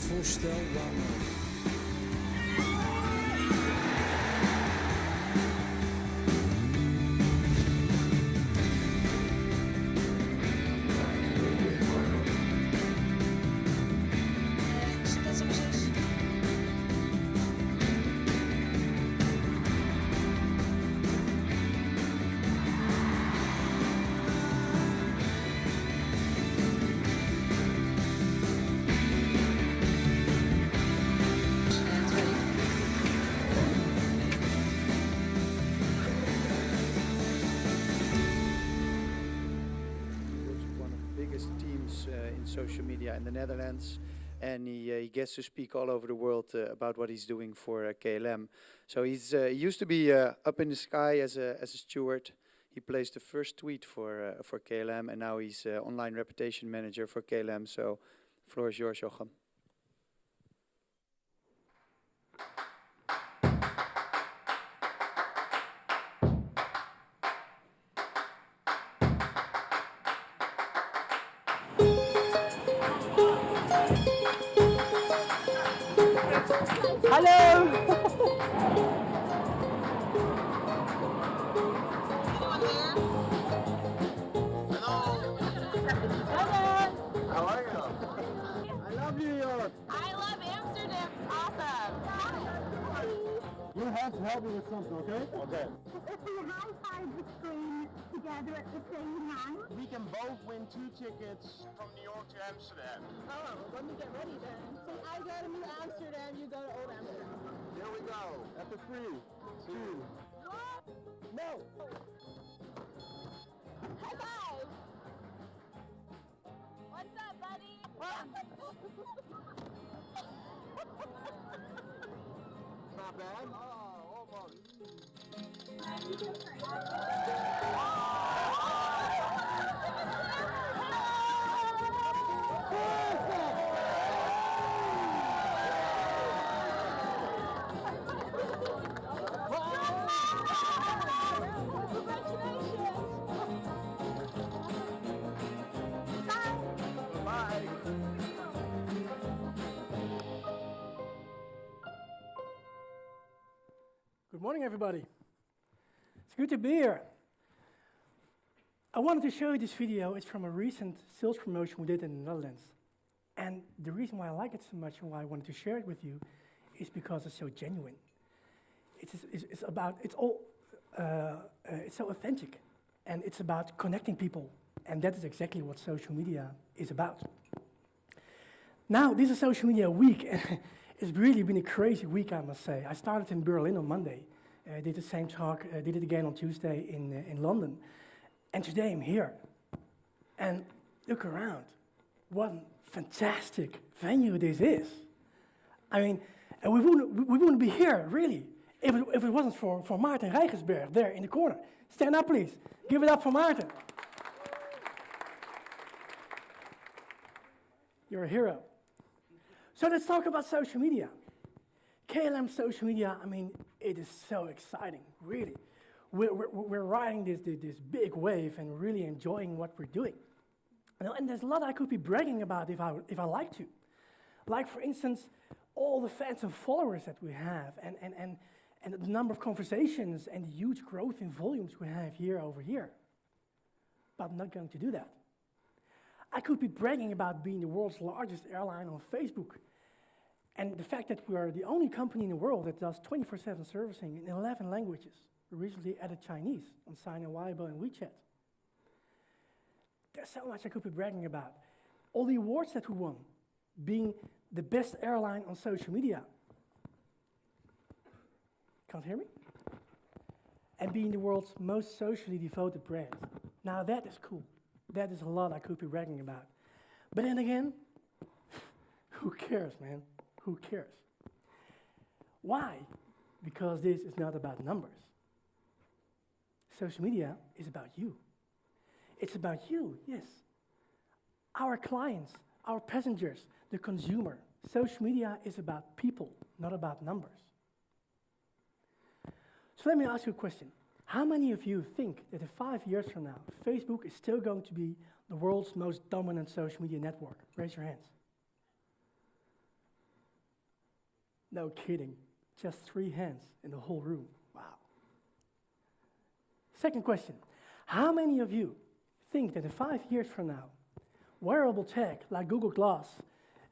onvoorstelbaar. In social media in the Netherlands, and he gets to speak all over the world about what he's doing for KLM. So he used to be up in the sky as a steward. He placed the first tweet for KLM, and now he's online reputation manager for KLM. So, floor is yours, Jochem. Hello! How are you? I love New York. I love Amsterdam. It's awesome. You have to help me with something, okay? Okay. If we high-five the screen together at the same time. We can both win 2 tickets from New York to Amsterdam. Oh, let me get ready then. So I go to New Amsterdam, you go to Old Amsterdam. Here we go. After 3, 2. What? No. High five. What's up, buddy? Not bad. Oh, almost. Good morning, everybody. It's good to be here. I wanted to show you this video. It's from a recent sales promotion we did in the Netherlands. And the reason why I like it so much and why I wanted to share it with you is because it's so genuine. It's so authentic, and it's about connecting people. And that is exactly what social media is about. Now, this is Social Media Week. It's really been a crazy week, I must say. I started in Berlin on Monday. I did the same talk, did it again on Tuesday in London. And today I'm here. And look around. What a fantastic venue this is. I mean, and we wouldn't be here, really, if it wasn't for Maarten Rijgersberg there in the corner. Stand up, please. Give it up for Maarten. You're a hero. So let's talk about social media. KLM social media, I mean, it is so exciting, really. We're riding this big wave and really enjoying what we're doing. And there's a lot I could be bragging about if I like to. Like, for instance, all the fans and followers that we have, and the number of conversations and the huge growth in volumes we have year over year. But I'm not going to do that. I could be bragging about being the world's largest airline on Facebook, and the fact that we are the only company in the world that does 24/7 servicing in 11 languages. We recently added Chinese on Sina, Weibo, and WeChat. There's so much I could be bragging about. All the awards that we won, being the best airline on social media. Can't hear me? And being the world's most socially devoted brand. Now that is cool. That is a lot I could be bragging about. But then again, who cares, man? Who cares? Why? Because this is not about numbers. Social media is about you. It's about you, yes. Our clients, our passengers, the consumer. Social media is about people, not about numbers. So let me ask you a question. How many of you think that in 5 years from now, Facebook is still going to be the world's most dominant social media network? Raise your hands. No kidding. Just 3 hands in the whole room. Wow. Second question. How many of you think that in 5 years from now, wearable tech like Google Glass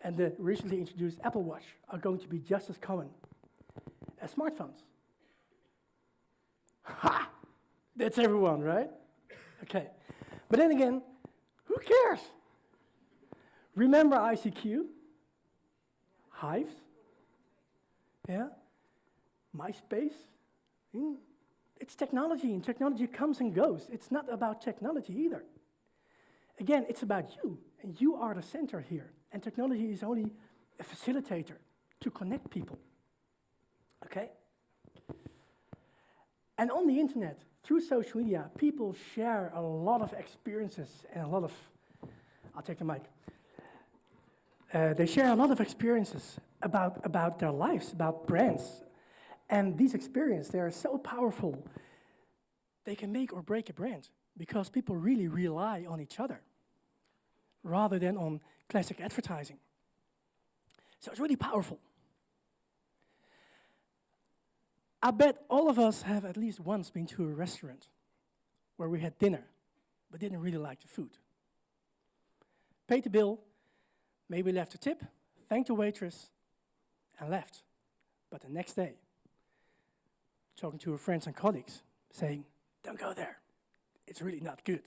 and the recently introduced Apple Watch are going to be just as common as smartphones? Ha! That's everyone, right? Okay. But then again, who cares? Remember ICQ? Hives? Yeah? MySpace? It's technology, and technology comes and goes. It's not about technology either. Again, it's about you, and you are the center here. And technology is only a facilitator to connect people. Okay? And on the internet, through social media, people share a lot of experiences and a lot of, I'll take the mic. They share a lot of experiences about their lives, about brands. And these experiences, they are so powerful, they can make or break a brand because people really rely on each other rather than on classic advertising. So it's really powerful. I bet all of us have at least once been to a restaurant where we had dinner but didn't really like the food. Paid the bill, maybe left a tip, thanked the waitress, and left. But the next day, talking to her friends and colleagues, saying, don't go there, it's really not good.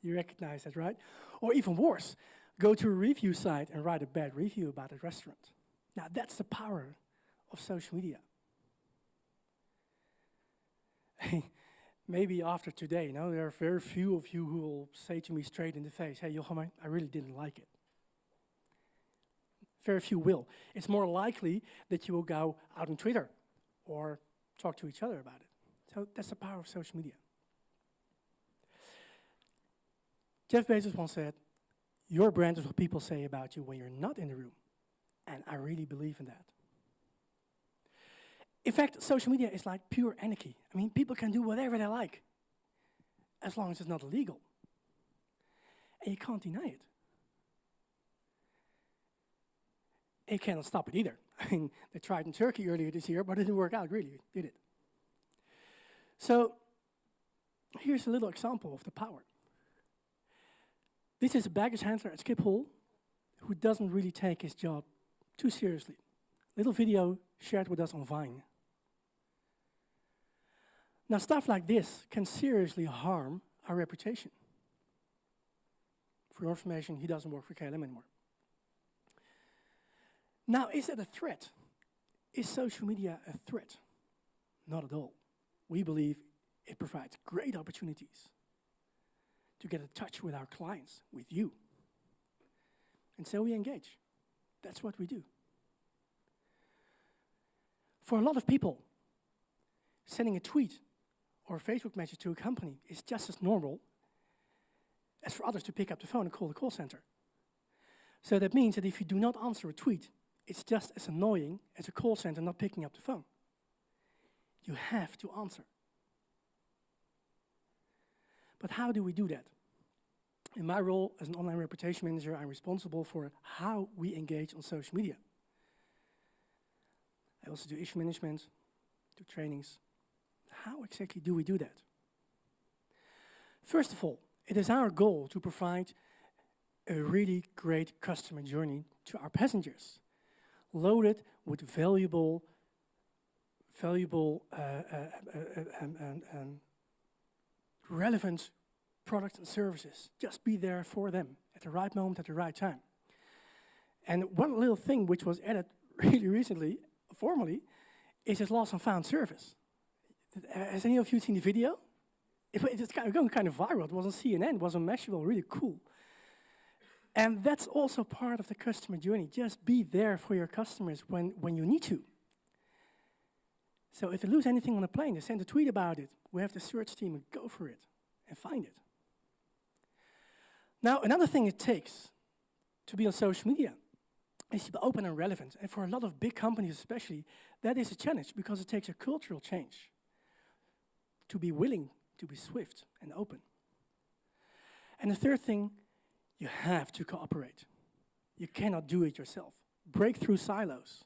You recognize that, right? Or even worse, go to a review site and write a bad review about a restaurant. Now that's the power of social media. Maybe after today, there are very few of you who will say to me straight in the face, hey, Johan, I really didn't like it. Very few will. It's more likely that you will go out on Twitter or talk to each other about it. So that's the power of social media. Jeff Bezos once said, your brand is what people say about you when you're not in the room. And I really believe in that. In fact, social media is like pure anarchy. I mean, people can do whatever they like, as long as it's not illegal. And you can't deny it. And you cannot stop it either. I mean, they tried in Turkey earlier this year, but it didn't work out really, did it? So, here's a little example of the power. This is a baggage handler at Schiphol who doesn't really take his job too seriously. Little video shared with us on Vine. Now, stuff like this can seriously harm our reputation. For your information, he doesn't work for KLM anymore. Now, is it a threat? Is social media a threat? Not at all. We believe it provides great opportunities to get in touch with our clients, with you. And so we engage. That's what we do. For a lot of people, sending a tweet or a Facebook message to a company is just as normal as for others to pick up the phone and call the call center. So that means that if you do not answer a tweet, it's just as annoying as a call center not picking up the phone. You have to answer. But how do we do that? In my role as an online reputation manager, I'm responsible for how we engage on social media. I also do issue management, do trainings. How exactly do we do that? First of all, it is our goal to provide a really great customer journey to our passengers, loaded with valuable relevant products and services. Just be there for them at the right moment, at the right time. And one little thing which was added really recently, formally, is this lost and found service. Has any of you seen the video? It's going kind of viral. It was on CNN, it was on Mashable, really cool. And that's also part of the customer journey. Just be there for your customers when you need to. So if they lose anything on the plane, they send a tweet about it. We have the search team and go for it and find it. Now, another thing it takes to be on social media is to be open and relevant. And for a lot of big companies especially, that is a challenge because it takes a cultural change to be willing to be swift and open. And the third thing, you have to cooperate. You cannot do it yourself. Break through silos.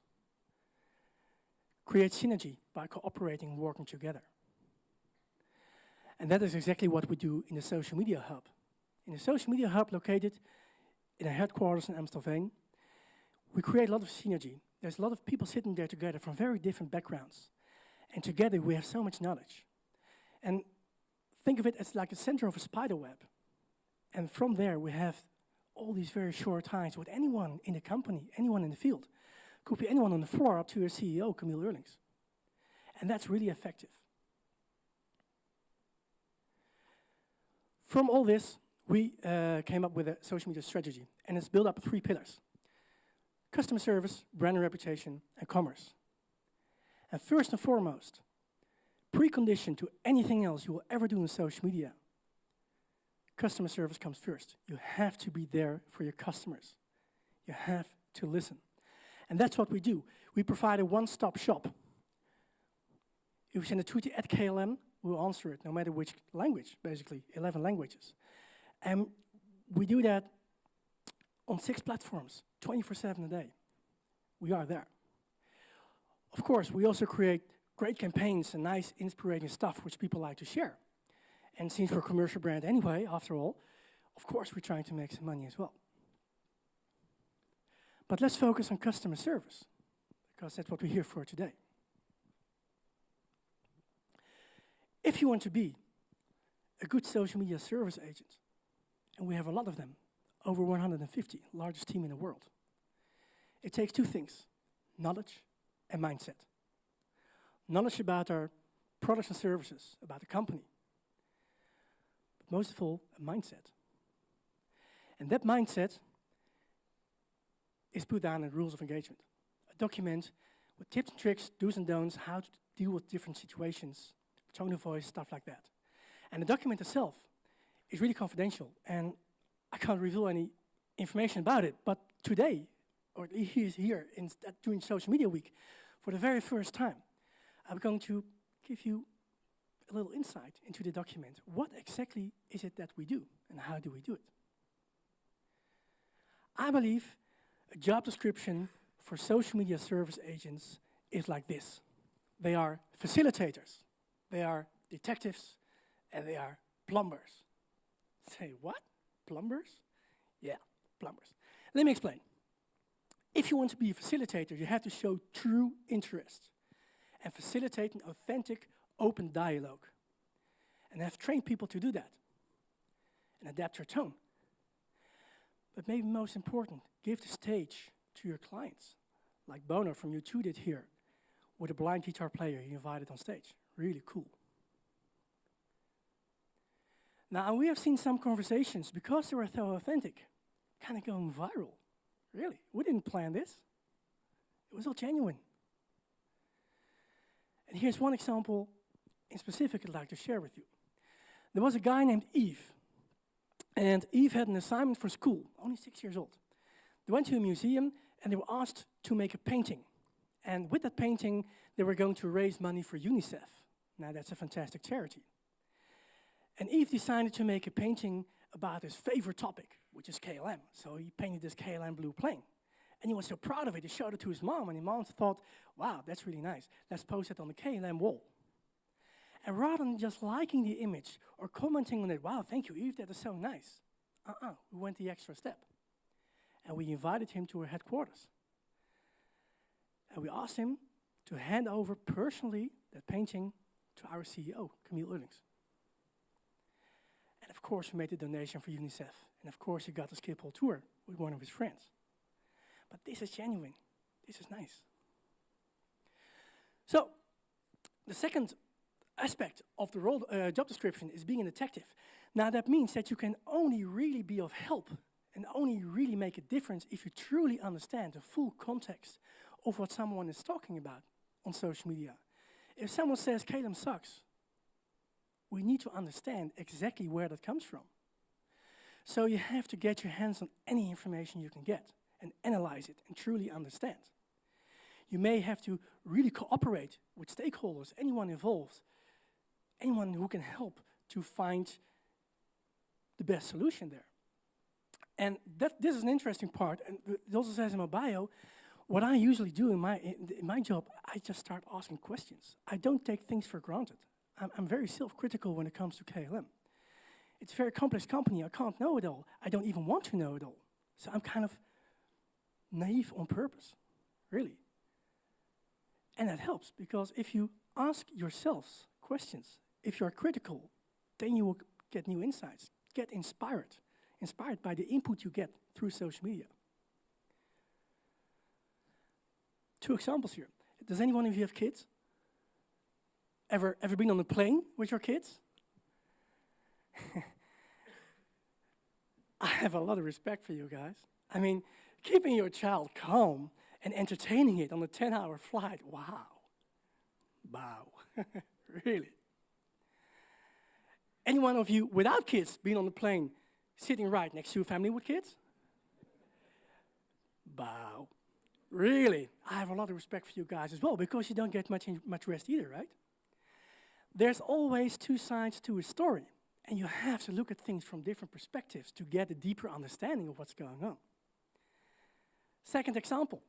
create synergy by cooperating and working together. And that is exactly what we do in the Social Media Hub. In the Social Media Hub located in our headquarters in Amstelveen, we create a lot of synergy. There's a lot of people sitting there together from very different backgrounds. And together we have so much knowledge. And think of it as like the center of a spider web. And from there we have all these very short ties with anyone in the company, anyone in the field. Could be anyone on the floor up to your CEO, Camille Eurlings. And that's really effective. From all this, we came up with a social media strategy, and it's built up of 3 pillars: customer service, brand and reputation, and commerce. And first and foremost, precondition to anything else you will ever do in social media, customer service comes first. You have to be there for your customers. You have to listen. And that's what we do. We provide a one-stop shop. If you send a tweet at KLM, we'll answer it, no matter which language, basically, 11 languages. And we do that on 6 platforms, 24/7 a day. We are there. Of course, we also create great campaigns and nice, inspiring stuff which people like to share. And since we're a commercial brand anyway, after all, of course we're trying to make some money as well. But let's focus on customer service, because that's what we're here for today. If you want to be a good social media service agent, and we have a lot of them, over 150, largest team in the world, it takes 2 things: knowledge and mindset. Knowledge about our products and services, about the company. But most of all, a mindset. And that mindset is put down in rules of engagement. A document with tips and tricks, do's and don'ts, how to deal with different situations, tone of voice, stuff like that. And the document itself is really confidential, and I can't reveal any information about it, but today, or at least here during Social Media Week, for the very first time, I'm going to give you a little insight into the document. What exactly is it that we do, and how do we do it? I believe a job description for social media service agents is like this. They are facilitators, they are detectives, and they are plumbers. Say, what? Plumbers? Yeah, plumbers. Let me explain. If you want to be a facilitator, you have to show true interest and facilitate an authentic, open dialogue. And have trained people to do that and adapt your tone. But maybe most important, give the stage to your clients, like Bono from U2 did here, with a blind guitar player he invited on stage. Really cool. Now, we have seen some conversations, because they were so authentic, kind of going viral. Really, we didn't plan this. It was all genuine. And here's one example in specific I'd like to share with you. There was a guy named Yves, and Yves had an assignment for school, only 6 years old. They went to a museum, and they were asked to make a painting. And with that painting, they were going to raise money for UNICEF. Now, that's a fantastic charity. And Yves decided to make a painting about his favorite topic, which is KLM. So he painted this KLM blue plane. And he was so proud of it, he showed it to his mom, and his mom thought, wow, that's really nice. Let's post it on the KLM wall. And rather than just liking the image or commenting on it, wow, thank you, Yves, that is so nice. We went the extra step. And we invited him to our headquarters. And we asked him to hand over personally that painting to our CEO, Camille Eurlings. And of course, we made the donation for UNICEF. And of course, he got a Schiphol tour with one of his friends. But this is genuine. This is nice. So, the second aspect of the role, job description is being a detective. Now, that means that you can only really be of help and only really make a difference if you truly understand the full context of what someone is talking about on social media. If someone says KLM sucks, we need to understand exactly where that comes from. So you have to get your hands on any information you can get and analyze it and truly understand. You may have to really cooperate with stakeholders, anyone involved, anyone who can help to find the best solution there. And this is an interesting part, and it also says in my bio, What I usually do in my job, I just start asking questions. I don't take things for granted. I'm very self-critical when it comes to KLM. It's a very complex company. I can't know it all. I don't even want to know it all. So I'm kind of naive on purpose, really. And that helps, because if you ask yourselves questions, if you're critical, then you will get new insights, get inspired by the input you get through social media. 2 examples here. Does anyone of you have kids? Ever been on a plane with your kids? I have a lot of respect for you guys. I mean, keeping your child calm and entertaining it on a 10-hour flight, wow. Wow, really. Any one of you without kids been on the plane sitting right next to a family with kids? Wow, really. I have a lot of respect for you guys as well, because you don't get much rest either, right? There's always 2 sides to a story, and you have to look at things from different perspectives to get a deeper understanding of what's going on. Second example.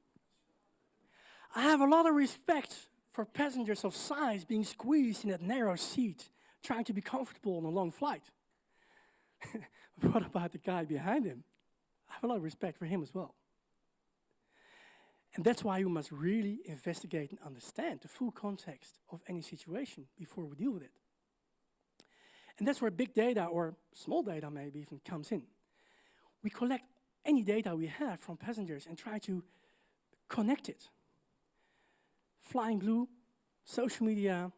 I have a lot of respect for passengers of size being squeezed in that narrow seat, trying to be comfortable on a long flight. What about the guy behind him? I have a lot of respect for him as well. And that's why you must really investigate and understand the full context of any situation before we deal with it. And that's where big data, or small data maybe even, comes in. We collect any data we have from passengers and try to connect it. Flying glue, social media,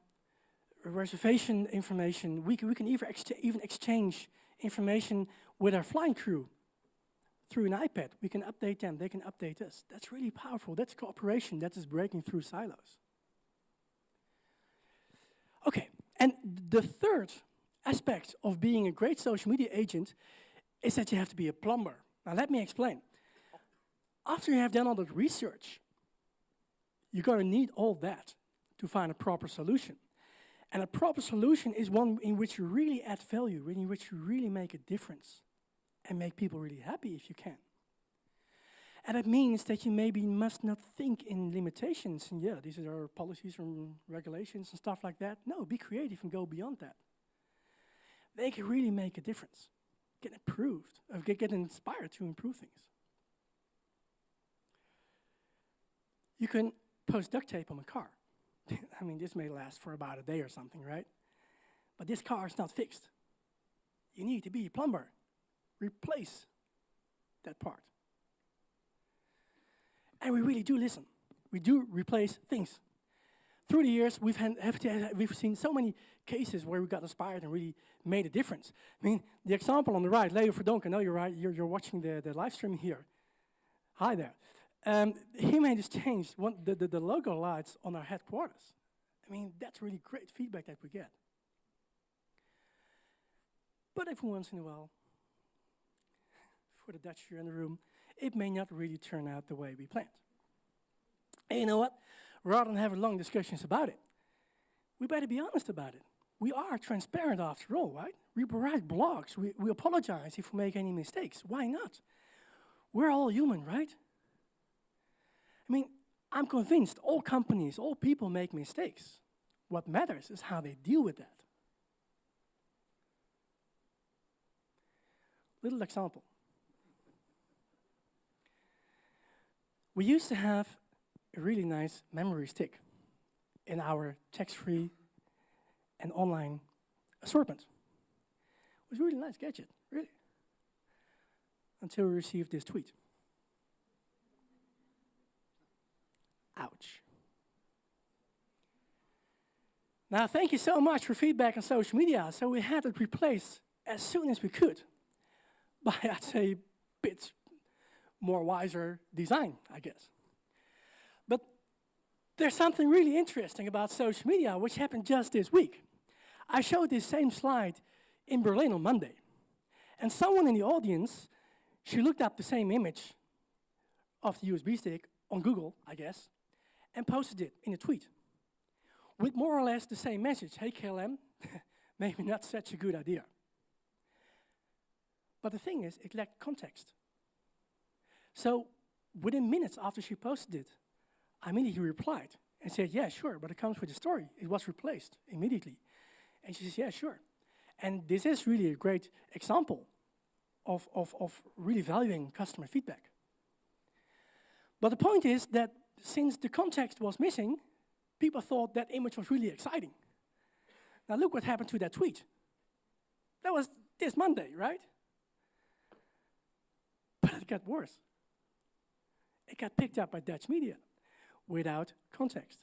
reservation information. We can even exchange information with our flying crew through an iPad. We can update them, they can update us. That's really powerful. That's cooperation. That is breaking through silos. Okay, and the third aspect of being a great social media agent is that you have to be a plumber. Now let me explain. After you have done all the research, you're going to need all that to find a proper solution. And a proper solution is one in which you really add value, in which you really make a difference and make people really happy if you can. And that means that you maybe must not think in limitations, and yeah, these are our policies and regulations and stuff like that. No, be creative and go beyond that. They can really make a difference, get improved, or get inspired to improve things. You can post duct tape on a car. I mean, this may last for about a day or something, right? But this car is not fixed. You need to be a plumber. Replace that part. And we really do listen. We do replace things. Through the years, we've seen so many cases where we got inspired and really made a difference. I mean, the example on the right, Leo Verdonk, I know you're right, you're watching the live stream here. Hi there. He made this change, the logo lights on our headquarters. I mean, that's really great feedback that we get. But every once in a while, for the Dutch here in the room, it may not really turn out the way we planned. And you know what? Rather than having long discussions about it, we better be honest about it. We are transparent after all, right? We write blogs, we apologize if we make any mistakes. Why not? We're all human, right? I mean, I'm convinced all companies, all people make mistakes. What matters is how they deal with that. Little example. We used to have a really nice memory stick in our tax-free and online assortment. It was a really nice gadget, really. Until we received this tweet. Ouch. Now, thank you so much for feedback on social media. So we had it replaced as soon as we could by, I'd say, a bit more wiser design, I guess. But there's something really interesting about social media, which happened just this week. I showed this same slide in Berlin on Monday. And someone in the audience, she looked up the same image of the USB stick on Google, I guess, and posted it in a tweet with more or less the same message. Hey, KLM, maybe not such a good idea. But the thing is, it lacked context. So within minutes after she posted it, I immediately replied and said, yeah, sure, but it comes with the story. It was replaced immediately. And she says, yeah, sure. And this is really a great example of really valuing customer feedback. But the point is that since the context was missing, people thought that image was really exciting. Now look what happened to that tweet. That was this Monday, right? But it got worse. It got picked up by Dutch media without context.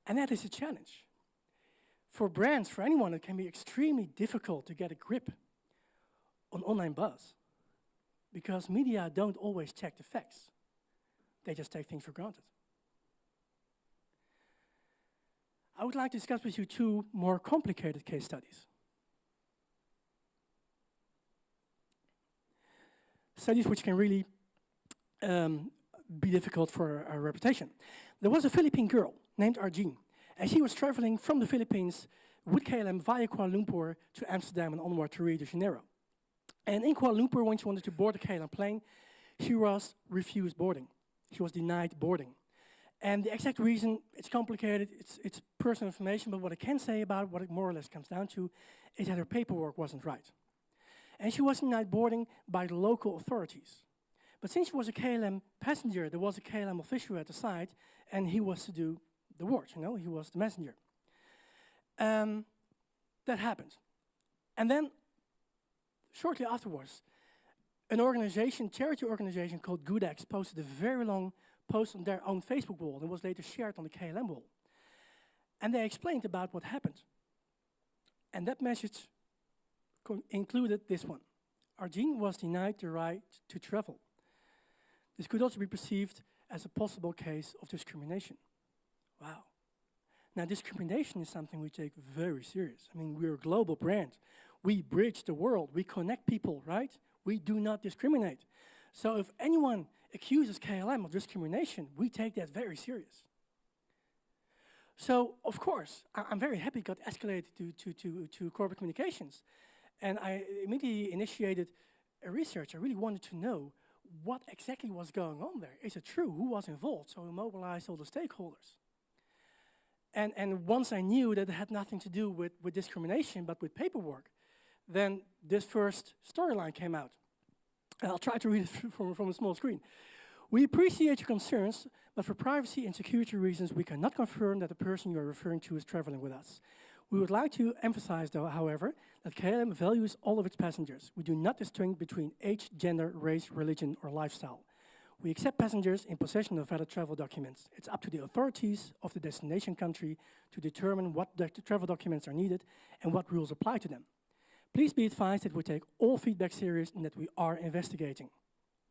And that is a challenge. For brands, for anyone, it can be extremely difficult to get a grip on online buzz because media don't always check the facts. They just take things for granted. I would like to discuss with you two more complicated case studies. Studies which can really be difficult for our reputation. There was a Philippine girl named Arjeen, and she was traveling from the Philippines with KLM via Kuala Lumpur to Amsterdam and onward to Rio de Janeiro. And in Kuala Lumpur, when she wanted to board the KLM plane, she was refused boarding. She was denied boarding. And the exact reason, it's complicated, it's personal information, but what I can say about it, what it more or less comes down to, is that her paperwork wasn't right. And she was denied boarding by the local authorities. But since she was a KLM passenger, there was a KLM official at the side, and he was to do the work, he was the messenger. That happened. And then, shortly afterwards, an organization, charity organization called GoodX posted a very long post on their own Facebook wall and was later shared on the KLM wall. And they explained about what happened. And that message included this one. Arjeen was denied the right to travel. This could also be perceived as a possible case of discrimination. Wow. Now, discrimination is something we take very serious. I mean, we're a global brand. We bridge the world. We connect people, right? We do not discriminate. So if anyone accuses KLM of discrimination, we take that very serious. So, of course, I'm very happy it got escalated to corporate communications. And I immediately initiated a research. I really wanted to know what exactly was going on there. Is it true? Who was involved? So we mobilized all the stakeholders. And once I knew that it had nothing to do with discrimination, but with paperwork, then this first storyline came out. And I'll try to read it from a small screen. We appreciate your concerns, but for privacy and security reasons, we cannot confirm that the person you are referring to is traveling with us. We would like to emphasize, though, however, that KLM values all of its passengers. We do not distinguish between age, gender, race, religion, or lifestyle. We accept passengers in possession of valid travel documents. It's up to the authorities of the destination country to determine what travel documents are needed and what rules apply to them. Please be advised that we take all feedback serious and that we are investigating.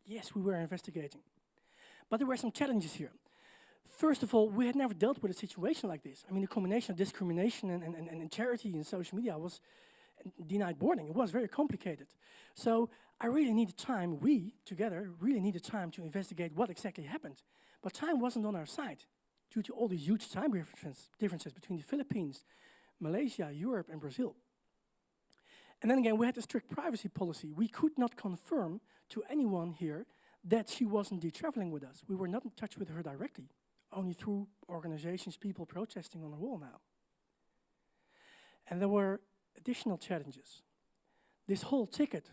Yes, we were investigating. But there were some challenges here. First of all, we had never dealt with a situation like this. I mean, the combination of discrimination and charity and social media was denied boarding. It was very complicated. So I really needed time, we together really needed time to investigate what exactly happened. But time wasn't on our side due to all these huge time differences between the Philippines, Malaysia, Europe, and Brazil. And then again, we had a strict privacy policy. We could not confirm to anyone here that she was indeed traveling with us. We were not in touch with her directly, only through organizations, people protesting on the wall now. And there were additional challenges. This whole ticket,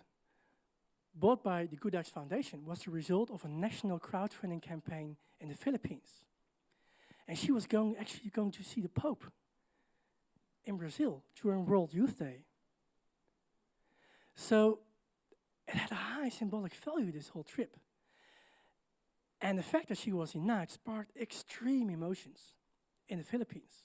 bought by the GoodX Foundation, was the result of a national crowdfunding campaign in the Philippines. And she was actually going to see the Pope in Brazil during World Youth Day. So it had a high symbolic value, this whole trip. And the fact that she was denied sparked extreme emotions in the Philippines.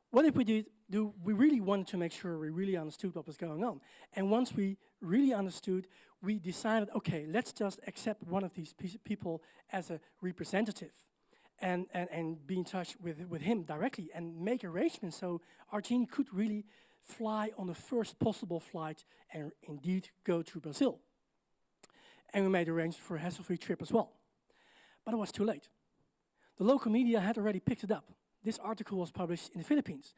What did we do? We really wanted to make sure we really understood what was going on. And once we really understood, we decided, okay, let's just accept one of these people as a representative and be in touch with him directly and make arrangements so Arjeen could really fly on the first possible flight and indeed go to Brazil. And we made arrangements for a hassle-free trip as well. But it was too late. The local media had already picked it up. This article was published in the Philippines.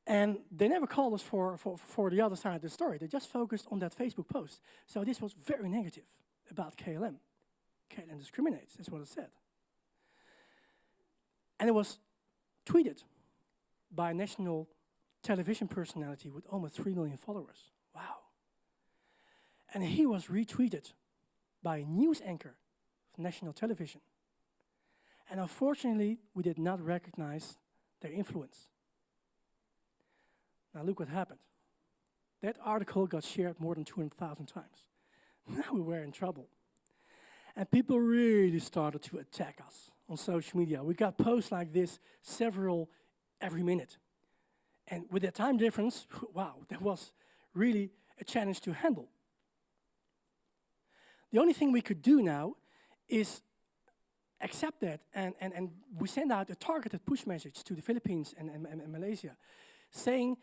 And they never called us for the other side of the story. They just focused on that Facebook post. So this was very negative about KLM. KLM discriminates, that's what it said. And it was tweeted by a national television personality with almost 3 million followers. Wow. And he was retweeted by a news anchor of national television. And unfortunately, we did not recognize their influence. Now look what happened. That article got shared more than 200,000 times. Now we were in trouble. And people really started to attack us on social media. We got posts like this, several every minute. And with the time difference, wow, that was really a challenge to handle. The only thing we could do now is accept that, and we send out a targeted push message to the Philippines and Malaysia, saying,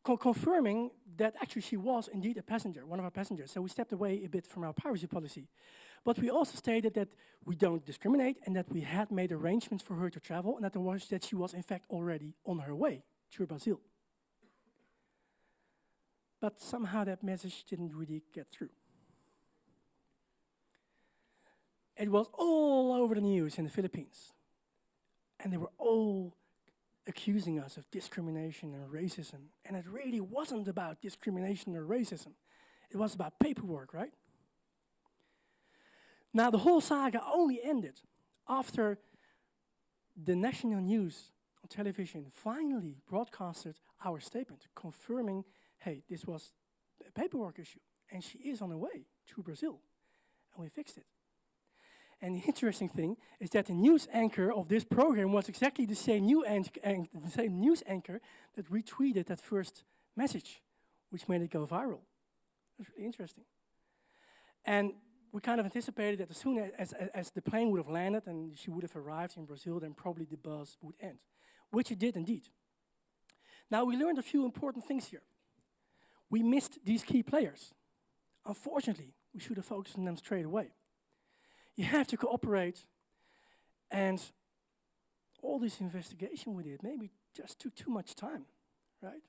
confirming that actually she was indeed a passenger, one of our passengers. So we stepped away a bit from our privacy policy. But we also stated that we don't discriminate and that we had made arrangements for her to travel and that she was in fact already on her way to Brazil. But somehow that message didn't really get through. It was all over the news in the Philippines. And they were all accusing us of discrimination and racism. And it really wasn't about discrimination or racism. It was about paperwork, right? Now, the whole saga only ended after the national news on television finally broadcasted our statement, confirming, hey, this was a paperwork issue, and she is on her way to Brazil, and we fixed it. And the interesting thing is that the news anchor of this program was exactly the same news anchor that retweeted that first message, which made it go viral. That's really interesting. And we kind of anticipated that as soon as the plane would have landed and she would have arrived in Brazil, then probably the buzz would end, which it did indeed. Now, we learned a few important things here. We missed these key players. Unfortunately, we should have focused on them straight away. You have to cooperate, and all this investigation we did maybe just took too much time, right?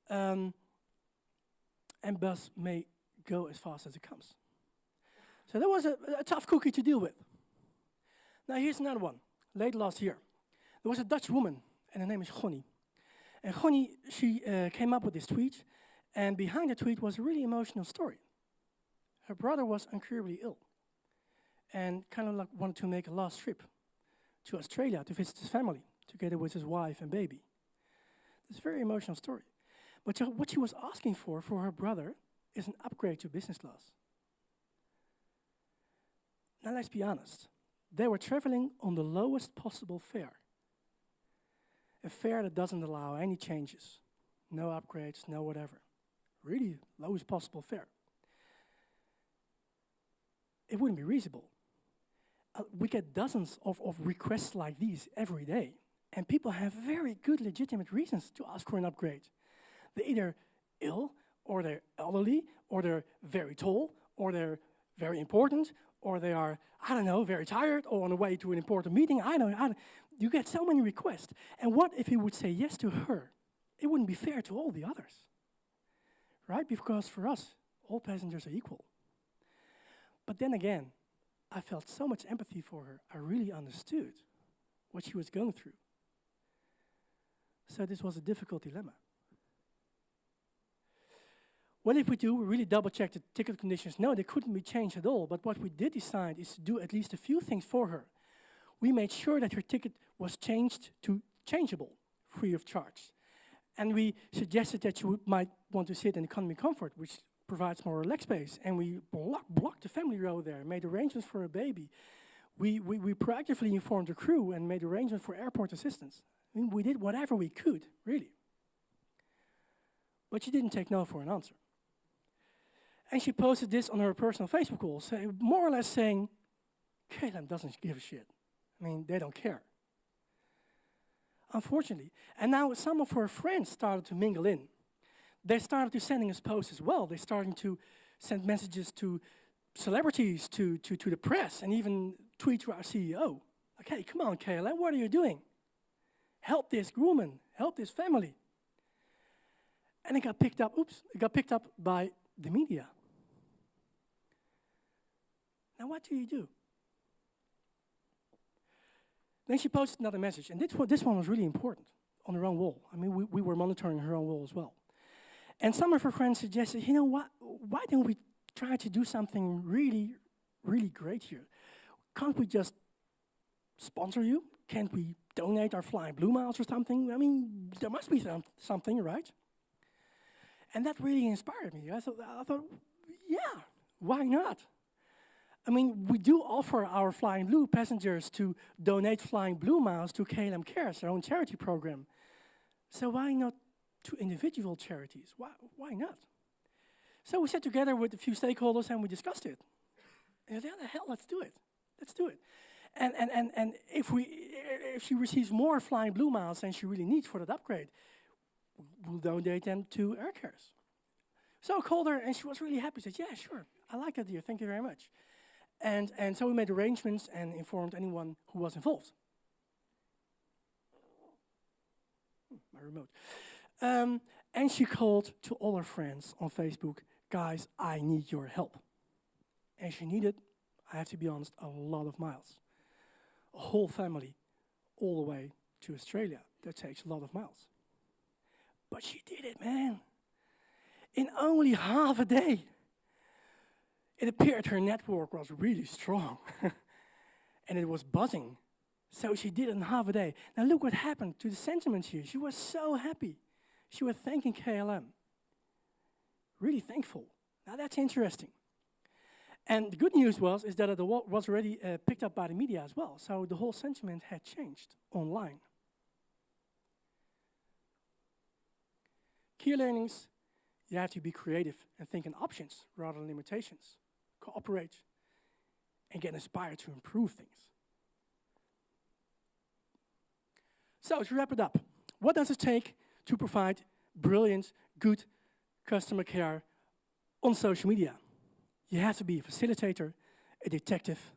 And buzz may go as fast as it comes. So that was a tough cookie to deal with. Now here's another one. Late last year, there was a Dutch woman, and her name is Gonnie. And Gonnie, she came up with this tweet, and behind the tweet was a really emotional story. Her brother was incurably ill, and kind of like wanted to make a last trip to Australia to visit his family, together with his wife and baby. It's a very emotional story. But what she was asking for her brother is an upgrade to business class. Now let's be honest. They were traveling on the lowest possible fare. A fare that doesn't allow any changes. No upgrades, no whatever. Really lowest possible fare. It wouldn't be reasonable. We get dozens of requests like these every day. And people have very good legitimate reasons to ask for an upgrade. They're either ill, or they're elderly, or they're very tall, or they're very important, or they are, I don't know, very tired, or on the way to an important meeting. I don't know. You get so many requests. And what if he would say yes to her? It wouldn't be fair to all the others, right? Because for us, all passengers are equal. But then again, I felt so much empathy for her. I really understood what she was going through. So this was a difficult dilemma. What did we do? We really double-checked the ticket conditions. No, they couldn't be changed at all. But what we did decide is to do at least a few things for her. We made sure that her ticket was changed to changeable, free of charge. And we suggested that you might want to sit in economy comfort, which provides more relaxed space. And we blocked the family row there, made arrangements for a baby. We proactively informed the crew and made arrangements for airport assistance. I mean, we did whatever we could, really. But she didn't take no for an answer. And she posted this on her personal Facebook wall, more or less saying, KLM doesn't give a shit. I mean, they don't care. Unfortunately. And now some of her friends started to mingle in. They started to sending us posts as well. They started to send messages to celebrities, to the press, and even tweet to our CEO. Like, hey, come on, KLM, what are you doing? help this woman, help this family. And it got picked up by the media. Now what do? Then she posted another message, and this one was really important, on her own wall. I mean, we were monitoring her own wall as well. And some of her friends suggested, you know what, why don't we try to do something really, really great here? Can't we just sponsor you? Can't we donate our Flying Blue Miles or something? I mean, there must be something, right? And that really inspired me. I thought, yeah, why not? I mean, we do offer our Flying Blue passengers to donate Flying Blue Miles to KLM Cares, their own charity program. So why not to individual charities? Why not? So we sat together with a few stakeholders and we discussed it. And the hell, let's do it. Let's do it. And if she receives more Flying Blue Miles than she really needs for that upgrade, we'll donate them to Air Cares. So I called her and she was really happy. She said, yeah, sure, I like that idea, thank you very much. And so we made arrangements and informed anyone who was involved. My remote. And she called to all her friends on Facebook, guys, I need your help. And she needed, I have to be honest, a lot of miles. A whole family, all the way to Australia. That takes a lot of miles. But she did it, man. In only half a day. It appeared her network was really strong. And it was buzzing. So she did it in half a day. Now look what happened to the sentiment here. She was so happy. She was thanking KLM. Really thankful. Now that's interesting. And the good news is that it was already picked up by the media as well. So the whole sentiment had changed online. Key learnings, you have to be creative and think in options rather than limitations. Cooperate and get inspired to improve things. So to wrap it up, what does it take to provide brilliant, good customer care on social media? You have to be a facilitator, a detective,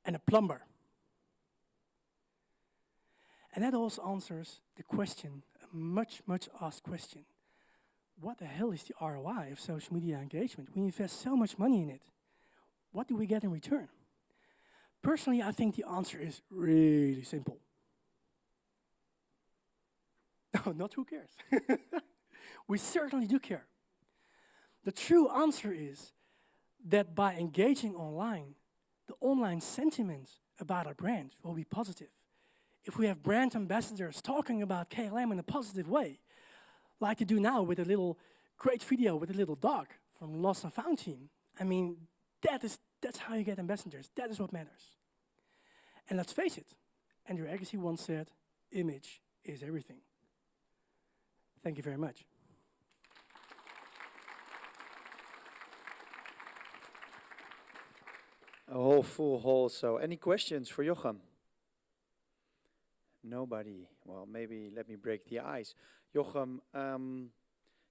and a plumber. And that also answers the question, a much, much asked question. What the hell is the ROI of social media engagement? We invest so much money in it. What do we get in return? Personally, I think the answer is really simple. No, not who cares. We certainly do care. The true answer is that by engaging online, the online sentiment about our brand will be positive. If we have brand ambassadors talking about KLM in a positive way, like they do now with a little great video with a little dog from Lost and Found team, I mean, that's how you get ambassadors. That is what matters. And let's face it, Andrew Agassi once said, image is everything. Thank you very much. A whole full hall. So any questions for Jochem? Nobody. Well, maybe let me break the ice. Jochem,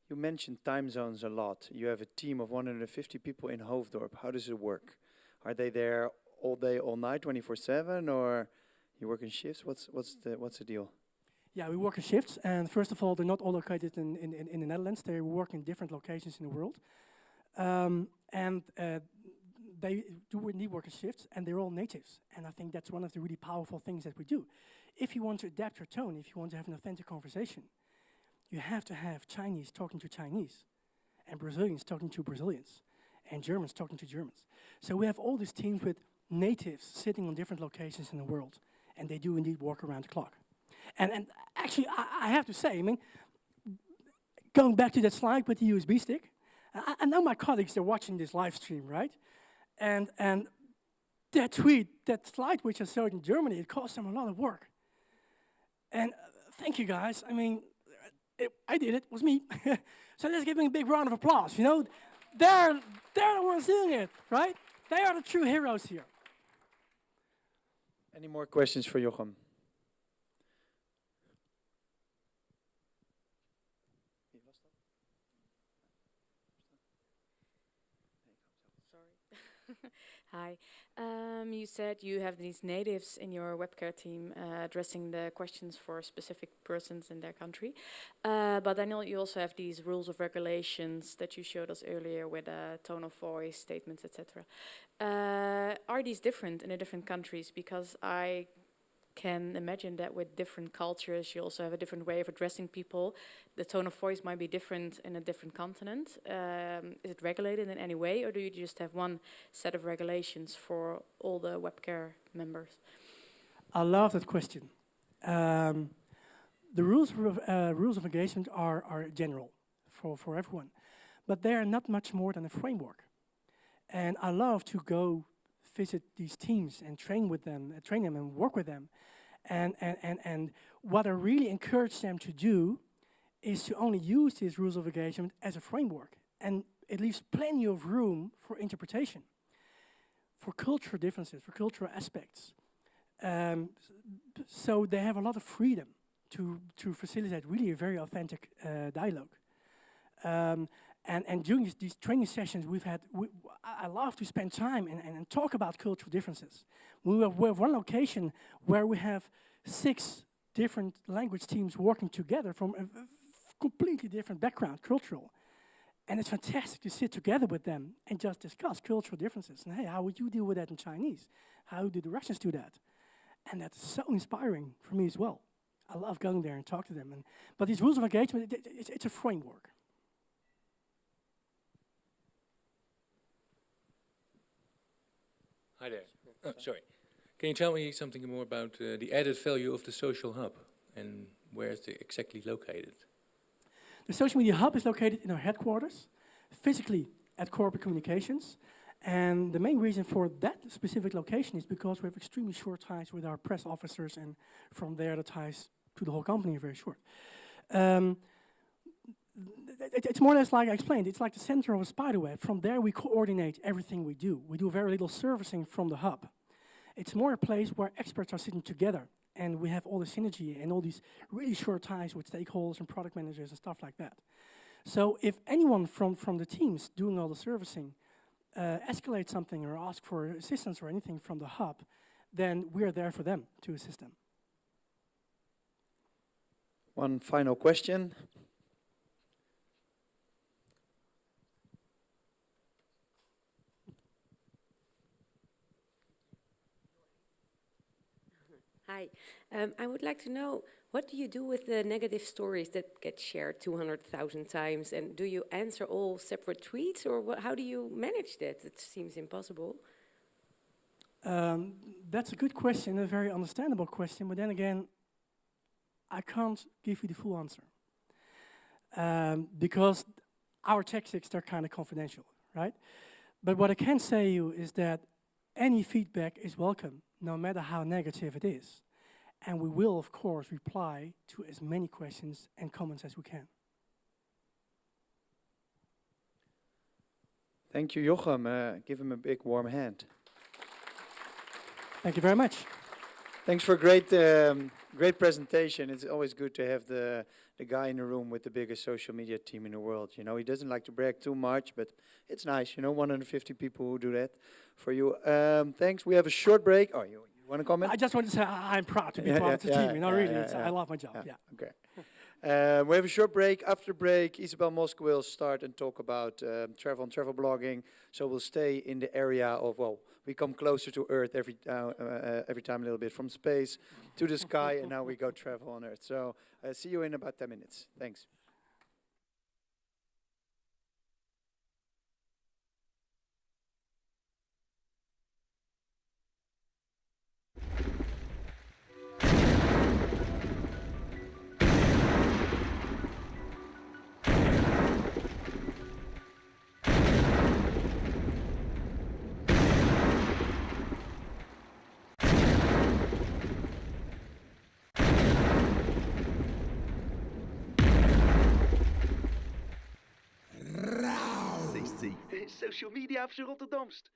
you mentioned time zones a lot. You have a team of 150 people in Hoofddorp. How does it work? Are they there all day, all night, 24/7, or you work in shifts? What's the deal? Yeah, we work in shifts, and first of all, they're not all located in the Netherlands. They work in different locations in the world. They do indeed work in shifts, and they're all natives. And I think that's one of the really powerful things that we do. If you want to adapt your tone, if you want to have an authentic conversation, you have to have Chinese talking to Chinese, and Brazilians talking to Brazilians, and Germans talking to Germans. So we have all these teams with natives sitting on different locations in the world, and they do indeed work around the clock. And actually, I have to say, I mean, going back to that slide with the USB stick, I know my colleagues, they're watching this live stream, right? And that tweet, that slide which I showed in Germany, it cost them a lot of work. And thank you guys. I mean, I did it. It was me. So let's give them a big round of applause. You know, they're the ones doing it, right? They are the true heroes here. Any more questions for Jochem? Hi. You said you have these natives in your webcare team addressing the questions for specific persons in their country. But I know you also have these rules of regulations that you showed us earlier with tone of voice, statements, etc. Are these different in the different countries? Because I can imagine that with different cultures, you also have a different way of addressing people. The tone of voice might be different in a different continent. Is it regulated in any way, or do you just have one set of regulations for all the webcare members? I love that question. The rules of engagement are general for everyone, but they are not much more than a framework. And I love to go visit these teams and train them and work with them. And what I really encourage them to do is to only use these rules of engagement as a framework. And it leaves plenty of room for interpretation, for cultural differences, for cultural aspects. So they have a lot of freedom to facilitate really a very authentic dialogue. And during these training sessions we've had, I love to spend time and talk about cultural differences. We have one location where we have 6 different language teams working together from a completely different background, cultural. And it's fantastic to sit together with them and just discuss cultural differences. And hey, how would you deal with that in Chinese? How do the Russians do that? And that's so inspiring for me as well. I love going there and talk to them. But these rules of engagement, it's a framework. Hi there. Oh, sorry. Can you tell me something more about the added value of the social hub and where is it exactly located? The social media hub is located in our headquarters, physically at corporate communications. And the main reason for that specific location is because we have extremely short ties with our press officers, and from there the ties to the whole company are very short. It's more or less like I explained, it's like the center of a spider web. From there we coordinate everything we do. We do very little servicing from the hub. It's more a place where experts are sitting together and we have all the synergy and all these really short ties with stakeholders and product managers and stuff like that. So if anyone from the teams doing all the servicing escalate something or ask for assistance or anything from the hub, then we're there for them to assist them. One final question. Hi. I would like to know, what do you do with the negative stories that get shared 200,000 times? And do you answer all separate tweets, or how do you manage that? It seems impossible. That's a good question, a very understandable question, but then again, I can't give you the full answer. Because our tactics are kind of confidential, right? But what I can say you is that any feedback is welcome, no matter how negative it is. And we will, of course, reply to as many questions and comments as we can. Thank you, Jochem. Give him a big warm hand. Thank you very much. Thanks for a great presentation. It's always good to have the guy in the room with the biggest social media team in the world. You know, he doesn't like to brag too much, but it's nice. You know, 150 people who do that for you. Thanks. We have a short break. Oh, you want to comment? I just want to say I'm proud to be part of the team. You know, really, I love my job. Yeah. Okay. We have a short break. After the break, Isabel Mosk will start and talk about travel and travel blogging. So we'll stay in the area of, well, we come closer to Earth every time a little bit, from space to the sky, and now we go travel on Earth. So see you in about 10 minutes. Thanks. Social media op zijn Rotterdamst.